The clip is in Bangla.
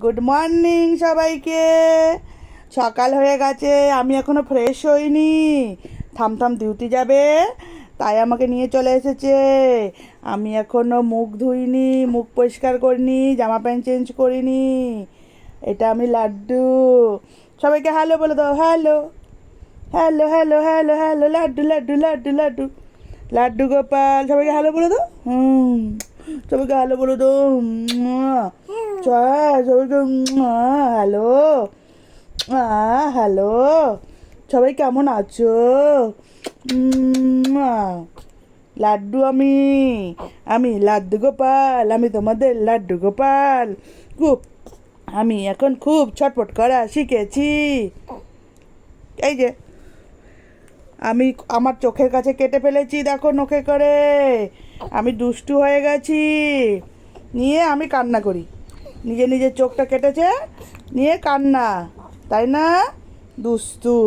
গুড মর্নিং সবাইকে। সকাল হয়ে গেছে, আমি এখনো ফ্রেশ হইনি। থামথাম ডিউটি যাবে, তাই আমাকে নিয়ে চলে এসেছে। আমি এখনো মুখ ধুইনি, মুখ পরিষ্কার করিনি, জামা প্যান্ট চেঞ্জ করিনি। এটা আমি লাড্ডু। সবাইকে হ্যালো বলে দাও। Hello hello hello hello hello, Laddu Laddu Laddu Laddu Laddu Gopal. সবাইকে হ্যালো বলে দাও। সবাইকে হ্যালো বলে দাও। সবাইকে হ্যালো। হ্যালো, সবাই কেমন আছো? লাড্ডু আমি আমি লাড্ডু গোপাল, আমি তোমাদের লাড্ডু গোপাল। খুব আমি এখন খুব ছটফট করা শিখেছি। এই যে আমি আমার চোখের কাছে কেটে ফেলেছি, দেখো নখে করে। আমি দুষ্টু হয়ে গেছি, নিয়ে আমি কান্না করি। নিজে নিজের চোখটা কেটেছে, নিয়ে কান্না, তাই না? দুষ্টু।